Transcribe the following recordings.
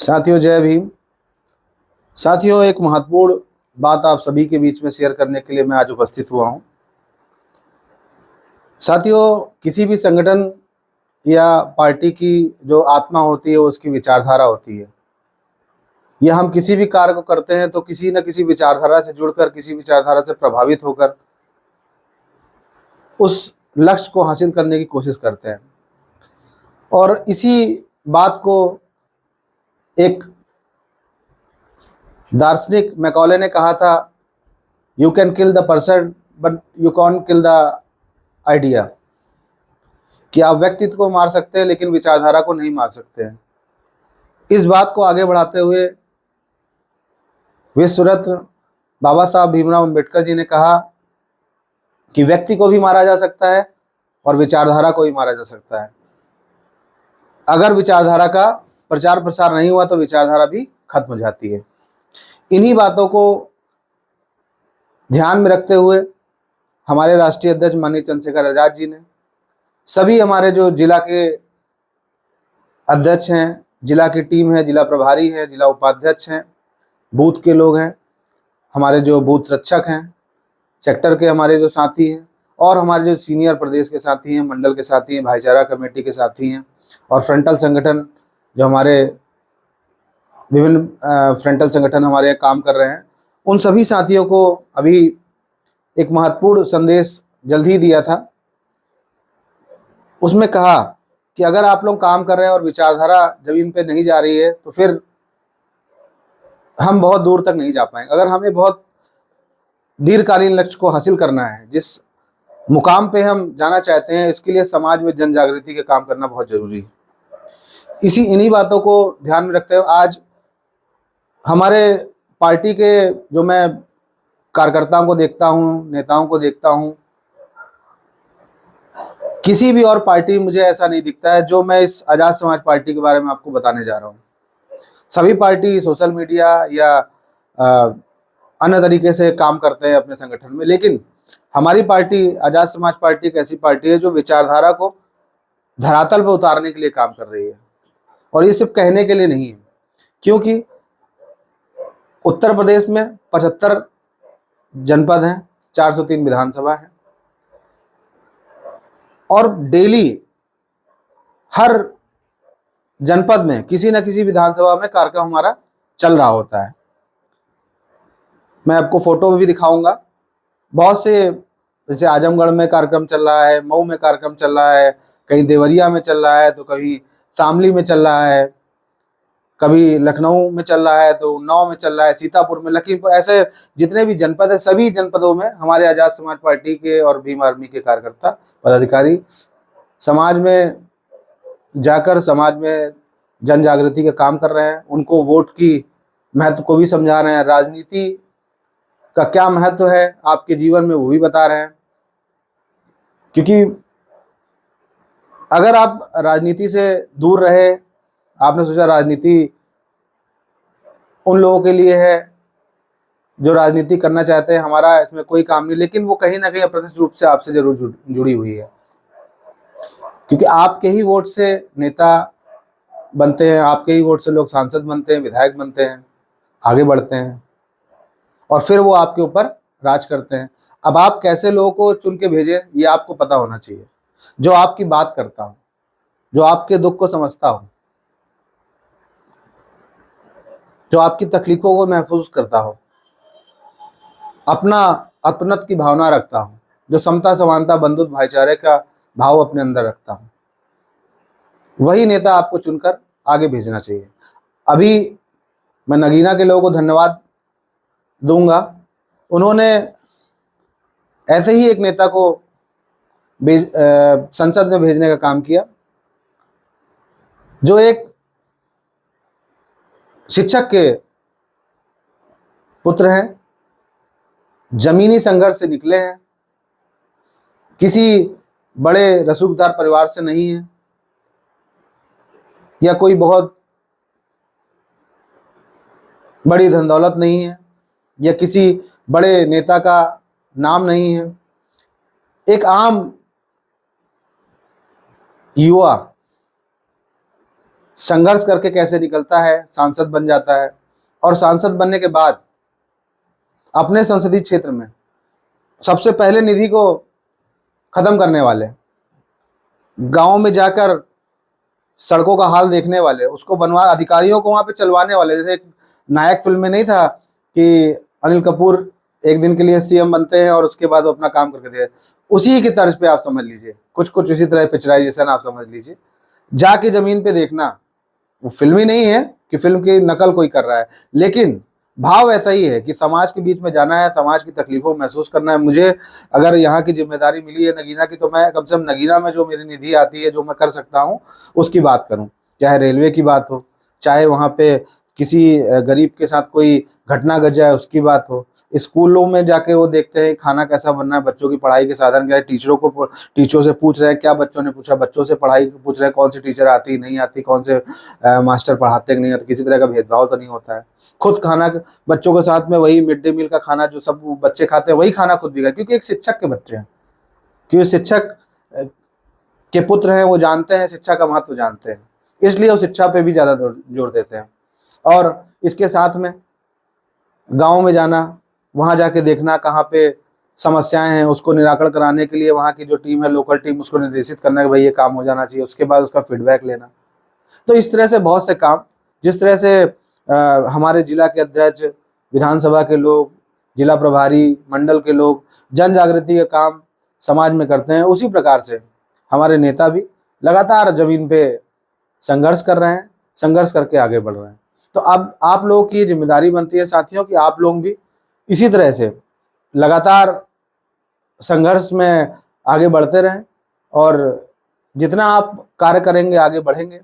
साथियों, जय भीम। साथियों, एक महत्वपूर्ण बात आप सभी के बीच में शेयर करने के लिए मैं आज उपस्थित हुआ हूं। साथियों, किसी भी संगठन या पार्टी की जो आत्मा होती है वो उसकी विचारधारा होती है। या हम किसी भी कार्य को करते हैं तो किसी न किसी विचारधारा से जुड़कर, किसी विचारधारा से प्रभावित होकर उस लक्ष्य को हासिल करने की कोशिश करते हैं। और इसी बात को एक दार्शनिक मैकॉले ने कहा था, you can kill the person but you can't kill the idea. कि आप व्यक्तित्व को मार सकते हैं लेकिन विचारधारा को नहीं मार सकते हैं। इस बात को आगे बढ़ाते हुए विश्व रत्न बाबा साहब भीमराव अम्बेडकर जी ने कहा कि व्यक्ति को भी मारा जा सकता है और विचारधारा को भी मारा जा सकता है। अगर विचारधारा का प्रचार प्रसार नहीं हुआ तो विचारधारा भी खत्म हो जाती है। इन्हीं बातों को ध्यान में रखते हुए हमारे राष्ट्रीय अध्यक्ष माननीय चंद्रशेखर आजाद जी ने सभी हमारे जो जिला के अध्यक्ष हैं, जिला की टीम है, जिला प्रभारी है, जिला उपाध्यक्ष हैं, बूथ के लोग हैं, हमारे जो बूथ रक्षक हैं, सेक्टर के हमारे जो साथी हैं और हमारे जो सीनियर प्रदेश के साथी हैं, मंडल के साथी हैं, भाईचारा कमेटी के साथी हैं और फ्रंटल संगठन जो हमारे विभिन्न फ्रंटल संगठन हमारे यहाँ काम कर रहे हैं, उन सभी साथियों को अभी एक महत्वपूर्ण संदेश जल्द ही दिया था। उसमें कहा कि अगर आप लोग काम कर रहे हैं और विचारधारा जमीन पे नहीं जा रही है तो फिर हम बहुत दूर तक नहीं जा पाएंगे। अगर हमें बहुत दीर्घकालीन लक्ष्य को हासिल करना है, जिस मुकाम पे हम जाना चाहते हैं, इसके लिए समाज में जन जागृति का काम करना बहुत जरूरी है। इन्हीं बातों को ध्यान में रखते हुए आज हमारे पार्टी के जो मैं कार्यकर्ताओं को देखता हूँ, नेताओं को देखता हूँ, किसी भी और पार्टी मुझे ऐसा नहीं दिखता है जो मैं इस आज़ाद समाज पार्टी के बारे में आपको बताने जा रहा हूँ। सभी पार्टी सोशल मीडिया या अन्य तरीके से काम करते हैं अपने संगठन में, लेकिन हमारी पार्टी आज़ाद समाज पार्टी एक ऐसी पार्टी है जो विचारधारा को धरातल पर उतारने के लिए काम कर रही है। और ये सिर्फ कहने के लिए नहीं है, क्योंकि उत्तर प्रदेश में 75 जनपद हैं, 403 विधानसभा हैं और डेली हर जनपद में किसी न किसी विधानसभा में कार्यक्रम हमारा चल रहा होता है। मैं आपको फोटो भी दिखाऊंगा। बहुत से, जैसे आजमगढ़ में कार्यक्रम चल रहा है, मऊ में कार्यक्रम चल रहा है, कहीं देवरिया में चल रहा है, तो कभी शामली में चल रहा है, कभी लखनऊ में चल रहा है, तो उन्नाव में चल रहा है, सीतापुर में, लखीमपुर, ऐसे जितने भी जनपद है सभी जनपदों में हमारे आज़ाद समाज पार्टी के और भीम आर्मी के कार्यकर्ता पदाधिकारी समाज में जाकर समाज में जन जागृति का काम कर रहे हैं। उनको वोट की महत्व को भी समझा रहे हैं, राजनीति का क्या महत्व है आपके जीवन में वो भी बता रहे हैं। क्योंकि अगर आप राजनीति से दूर रहे, आपने सोचा राजनीति उन लोगों के लिए है जो राजनीति करना चाहते हैं, हमारा इसमें कोई काम नहीं, लेकिन वो कहीं ना कहीं अप्रत्यक्ष रूप से आपसे जरूर जुड़ी हुई है। क्योंकि आपके ही वोट से नेता बनते हैं, आपके ही वोट से लोग सांसद बनते हैं, विधायक बनते हैं, आगे बढ़ते हैं और फिर वो आपके ऊपर राज करते हैं। अब आप कैसे लोगों को चुन के भेजें ये आपको पता होना चाहिए, जो आपकी बात करता हो, जो आपके दुख को समझता हो, जो आपकी तकलीफों को महसूस करता हो, अपना अपनत्व की भावना रखता हो, जो समता समानता बंधुत्व भाईचारे का भाव अपने अंदर रखता हो, वही नेता आपको चुनकर आगे भेजना चाहिए। अभी मैं नगीना के लोगों को धन्यवाद दूंगा। उन्होंने ऐसे ही एक नेता को संसद में भेजने का काम किया, जो एक शिक्षक के पुत्र हैं, जमीनी संघर्ष से निकले हैं, किसी बड़े रसूखदार परिवार से नहीं है या कोई बहुत बड़ी धन दौलत नहीं है या किसी बड़े नेता का नाम नहीं है। एक आम युवा संघर्ष करके कैसे निकलता है, सांसद बन जाता है, और सांसद बनने के बाद अपने संसदीय क्षेत्र में सबसे पहले निधि को खत्म करने वाले, गांव में जाकर सड़कों का हाल देखने वाले, उसको बनवा, अधिकारियों को वहां पे चलवाने वाले। जैसे एक नायक फिल्म में नहीं था कि अनिल कपूर एक दिन के लिए सीएम बनते हैं और उसके बाद वो अपना काम करके दे, उसी की तर्ज पे आप समझ लीजिए, कुछ कुछ इसी तरह पिक्चराइजेशन आप समझ लीजिए। जाके जमीन पे देखना, वो फिल्मी नहीं है कि फिल्म की नकल कोई कर रहा है, लेकिन भाव ऐसा ही है कि समाज के बीच में जाना है, समाज की तकलीफों महसूस करना है। मुझे अगर यहाँ की जिम्मेदारी मिली है नगीना की, तो मैं कम से कम नगीना में जो मेरी निधि आती है, जो मैं कर सकता हूँ उसकी बात करूँ। चाहे रेलवे की बात हो, चाहे वहाँ पे किसी गरीब के साथ कोई घटना घट जाए उसकी बात हो, स्कूलों में जाके वो देखते हैं खाना कैसा बनना है, बच्चों की पढ़ाई के साधन क्या है, टीचरों से पूछ रहे हैं क्या बच्चों ने पूछा, बच्चों से पढ़ाई पूछ रहे हैं कौन सी टीचर आती नहीं आती, कौन से मास्टर पढ़ाते नहीं आते, किसी तरह का भेदभाव तो नहीं होता है। खुद खाना बच्चों के साथ में वही मिड डे मील का खाना जो सब बच्चे खाते हैं वही खाना खुद भी खाए, क्योंकि एक शिक्षक के बच्चे हैं, क्योंकि शिक्षक के पुत्र हैं, वो जानते हैं शिक्षा का महत्व जानते हैं, इसलिए वो शिक्षा पे भी ज़्यादा जोर देते हैं। और इसके साथ में गाँव में जाना, वहाँ जाके देखना कहाँ पे समस्याएं हैं, उसको निराकरण कराने के लिए वहाँ की जो टीम है, लोकल टीम, उसको निर्देशित करना कि भाई ये काम हो जाना चाहिए, उसके बाद उसका फीडबैक लेना। तो इस तरह से बहुत से काम, जिस तरह से हमारे जिला के अध्यक्ष, विधानसभा के लोग, जिला प्रभारी, मंडल के लोग जन जागृति का काम समाज में करते हैं, उसी प्रकार से हमारे नेता भी लगातार जमीन पे संघर्ष कर रहे हैं, संघर्ष करके आगे बढ़ रहे हैं। तो अब आप लोगों की जिम्मेदारी बनती है साथियों कि आप लोग भी इसी तरह से लगातार संघर्ष में आगे बढ़ते रहें, और जितना आप कार्य करेंगे आगे बढ़ेंगे,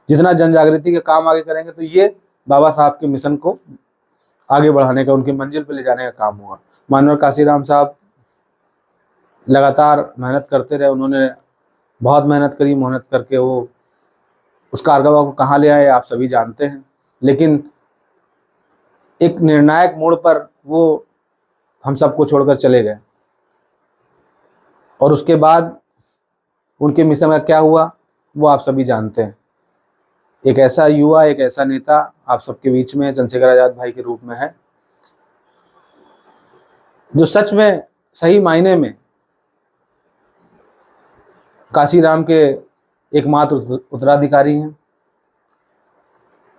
जितना जन जागृति के काम आगे करेंगे, तो ये बाबा साहब के मिशन को आगे बढ़ाने का, उनकी मंजिल पे ले जाने का काम होगा। माननीय काशीराम साहब लगातार मेहनत करते रहे, उन्होंने बहुत मेहनत करी, मेहनत करके वो उस कारगवा को कहाँ ले आए आप सभी जानते हैं, लेकिन एक निर्णायक मोड़ पर वो हम सबको छोड़कर चले गए, और उसके बाद उनके मिशन का क्या हुआ वो आप सभी जानते हैं। एक ऐसा युवा, एक ऐसा नेता आप सबके बीच में चंद्रशेखर आजाद भाई के रूप में है, जो सच में सही मायने में काशीराम के एकमात्र उत्तराधिकारी हैं।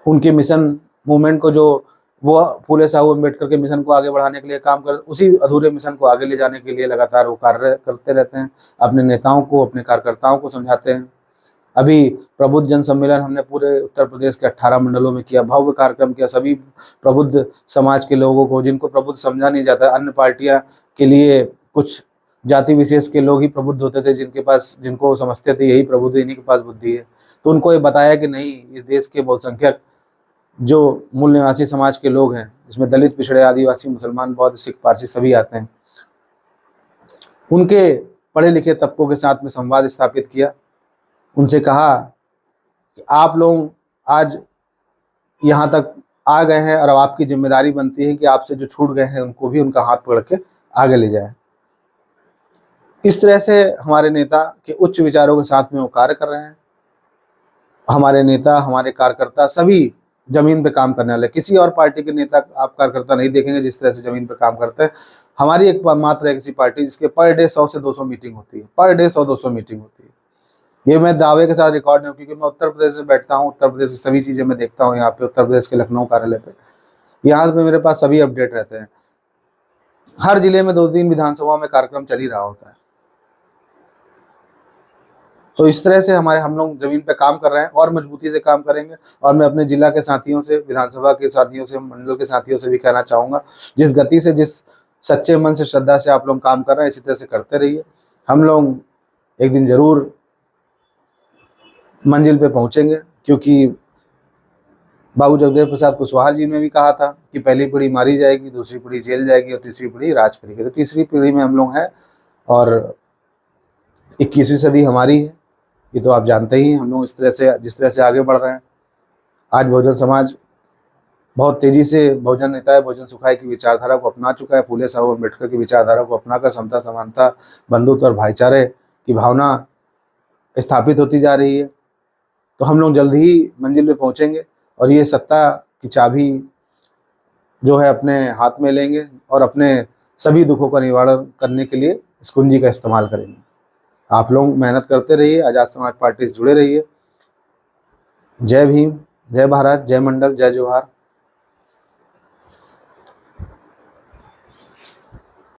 उनके मिशन मूवमेंट को, जो वो फूले साहू अम्बेडकर के मिशन को आगे बढ़ाने के लिए काम कर, उसी अधूरे मिशन को आगे ले जाने के लिए लगातार वो कार्य करते रहते हैं, अपने नेताओं को, अपने कार्यकर्ताओं को समझाते हैं। अभी प्रबुद्ध जन सम्मेलन हमने पूरे उत्तर प्रदेश के 18 मंडलों में किया, भव्य कार्यक्रम किया। सभी प्रबुद्ध समाज के लोगों को, जिनको प्रबुद्ध समझा नहीं जाता, अन्य पार्टियां के लिए कुछ जाति विशेष के लोग ही प्रबुद्ध होते थे, जिनको समझते थे यही प्रबुद्ध, इन्हीं के पास बुद्धि है, तो उनको ये बताया कि नहीं, इस देश के बहुसंख्यक जो मूल निवासी समाज के लोग हैं, इसमें दलित, पिछड़े, आदिवासी, मुसलमान, बौद्ध, सिख, पारसी सभी आते हैं, उनके पढ़े लिखे तबकों के साथ में संवाद स्थापित किया। उनसे कहा कि आप लोग आज यहाँ तक आ गए हैं, और अब आपकी जिम्मेदारी बनती है कि आपसे जो छूट गए हैं उनको भी उनका हाथ पकड़ के आगे ले जाए। इस तरह से हमारे नेता के उच्च विचारों के साथ में वो कार्य कर रहे हैं। हमारे नेता, हमारे कार्यकर्ता सभी जमीन पे काम करने वाले, किसी और पार्टी के नेता आप कार्यकर्ता नहीं देखेंगे जिस तरह से जमीन पे काम करते हैं। हमारी एक मात्र है किसी पार्टी जिसके पर डे 100 से 200 मीटिंग होती है, पर डे 100-200 मीटिंग होती है। ये मैं दावे के साथ रिकॉर्ड नहीं, क्योंकि मैं उत्तर प्रदेश में बैठता हूँ, उत्तर प्रदेश की सभी चीज़ें मैं देखता हूँ। यहाँ पे उत्तर प्रदेश के लखनऊ कार्यालय पे, यहाँ पे मेरे पास सभी अपडेट रहते हैं। हर जिले में 2-3 विधानसभा में कार्यक्रम चल ही रहा होता है। तो इस तरह से हम लोग जमीन पे काम कर रहे हैं, और मजबूती से काम करेंगे। और मैं अपने जिला के साथियों से, विधानसभा के साथियों से, मंडल के साथियों से भी कहना चाहूँगा, जिस गति से, जिस सच्चे मन से, श्रद्धा से आप लोग काम कर रहे हैं, इसी तरह से करते रहिए। हम लोग एक दिन जरूर मंजिल पे पहुंचेंगे, क्योंकि बाबू जगदेव प्रसाद कुशवाहा जी ने भी कहा था कि पहली पीढ़ी मारी जाएगी, दूसरी पीढ़ी जेल जाएगी, और तीसरी पीढ़ी राज करेगी। तो तीसरी पीढ़ी में हम लोग हैं, और 21वीं सदी हमारी है, ये तो आप जानते ही हैं। हम लोग जिस तरह से आगे बढ़ रहे हैं, आज बहुजन समाज बहुत तेजी से बहुजन नेता बहुजन सुखाए की विचारधारा को अपना चुका है। फूले साहू अम्बेडकर की विचारधारा को अपनाकर समता, समानता, बंधुत्व और भाईचारे की भावना स्थापित होती जा रही है। तो हम लोग जल्द ही मंजिल पे पहुंचेंगे और ये सत्ता की चाबी जो है अपने हाथ में लेंगे और अपने सभी दुखों का निवारण करने के लिए इस कुंजी का इस्तेमाल करेंगे। आप लोग मेहनत करते रहिए, आज़ाद समाज पार्टी से जुड़े रहिए। जय भीम, जय भारत, जय मंडल, जय जोहार।